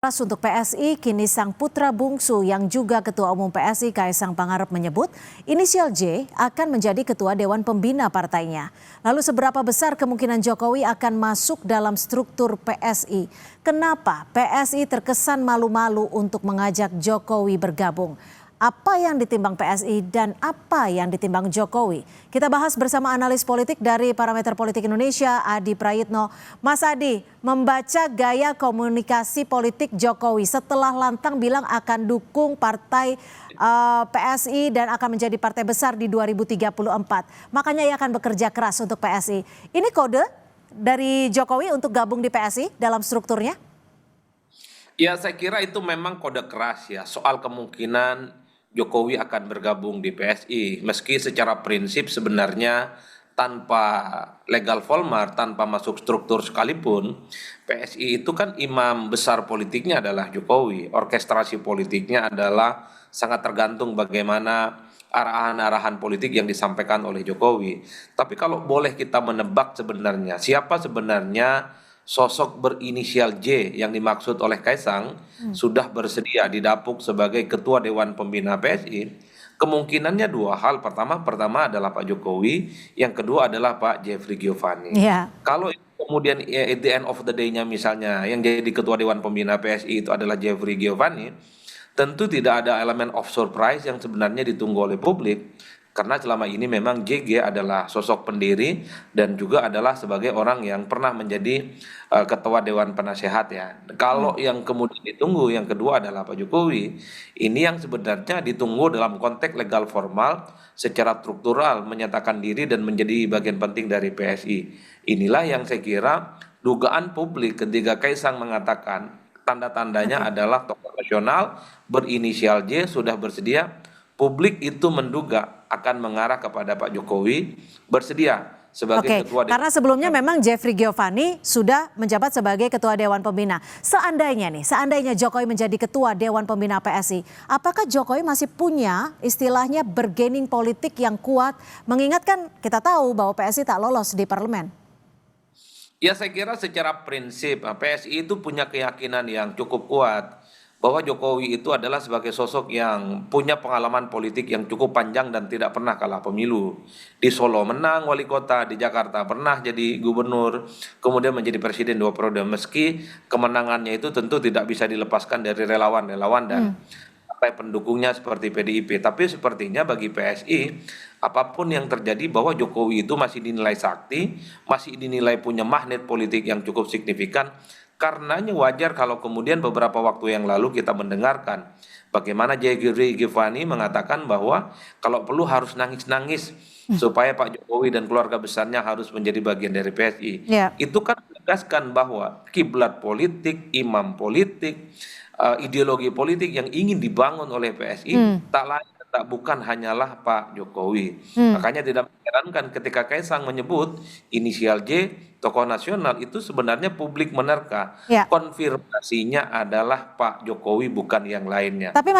Keras untuk PSI, kini sang putra bungsu yang juga Ketua Umum PSI Kaisang Pangarep menyebut inisial J akan menjadi Ketua Dewan Pembina partainya. Lalu seberapa besar kemungkinan Jokowi akan masuk dalam struktur PSI? Kenapa PSI terkesan malu-malu untuk mengajak Jokowi bergabung? Apa yang ditimbang PSI dan apa yang ditimbang Jokowi? Kita bahas bersama analis politik dari Parameter Politik Indonesia, Adi Prayitno. Mas Adi, membaca gaya komunikasi politik Jokowi setelah lantang bilang akan dukung partai PSI dan akan menjadi partai besar di 2034. Makanya ia akan bekerja keras untuk PSI. Ini kode dari Jokowi untuk gabung di PSI dalam strukturnya? Ya, saya kira itu memang kode keras ya soal kemungkinan Jokowi akan bergabung di PSI. Meski secara prinsip sebenarnya tanpa legal formal, tanpa masuk struktur sekalipun, PSI itu kan imam besar politiknya adalah Jokowi. Orkestrasi politiknya adalah sangat tergantung bagaimana arahan-arahan politik yang disampaikan oleh Jokowi. Tapi kalau boleh kita menebak sebenarnya, siapa sebenarnya sosok berinisial J yang dimaksud oleh Kaisang sudah bersedia didapuk sebagai Ketua Dewan Pembina PSI, kemungkinannya dua hal. Pertama adalah Pak Jokowi, yang kedua adalah Pak Jeffrey Giovanni. Iya. Kalau kemudian at the end of the day-nya misalnya yang jadi Ketua Dewan Pembina PSI itu adalah Jeffrey Giovanni, tentu tidak ada elemen of surprise yang sebenarnya ditunggu oleh publik. Karena selama ini memang JG adalah sosok pendiri dan juga adalah sebagai orang yang pernah menjadi ketua Dewan Penasehat ya. Kalau yang kemudian ditunggu yang kedua adalah Pak Jokowi, ini yang sebenarnya ditunggu dalam konteks legal formal secara struktural menyatakan diri dan menjadi bagian penting dari PSI. Inilah yang saya kira dugaan publik ketika Kaisang mengatakan tanda-tandanya adalah tokoh nasional berinisial J sudah bersedia. Publik itu menduga akan mengarah kepada Pak Jokowi bersedia sebagai ketua Dewan. Karena sebelumnya memang Jeffrey Giovanni sudah menjabat sebagai Ketua Dewan Pembina. Seandainya Jokowi menjadi Ketua Dewan Pembina PSI, apakah Jokowi masih punya istilahnya bargaining politik yang kuat? Mengingatkan kita tahu bahwa PSI tak lolos di parlemen. Ya, saya kira secara prinsip PSI itu punya keyakinan yang cukup kuat bahwa Jokowi itu adalah sebagai sosok yang punya pengalaman politik yang cukup panjang dan tidak pernah kalah pemilu. Di Solo menang wali kota, di Jakarta pernah jadi gubernur, kemudian menjadi presiden 2 periode. Meski kemenangannya itu tentu tidak bisa dilepaskan dari relawan-relawan dan partai pendukungnya seperti PDIP. Tapi sepertinya bagi PSI, apapun yang terjadi bahwa Jokowi itu masih dinilai sakti, masih dinilai punya magnet politik yang cukup signifikan. Karenanya wajar kalau kemudian beberapa waktu yang lalu kita mendengarkan bagaimana Jeffrey Giovanni mengatakan bahwa kalau perlu harus nangis-nangis supaya Pak Jokowi dan keluarga besarnya harus menjadi bagian dari PSI. Itu kan menegaskan bahwa kiblat politik, imam politik, ideologi politik yang ingin dibangun oleh PSI tak lain tak bukan hanyalah Pak Jokowi. Makanya tidak mengherankan ketika Kaisang menyebut inisial J tokoh nasional itu sebenarnya publik menerka konfirmasinya adalah Pak Jokowi bukan yang lainnya. Tapi Mas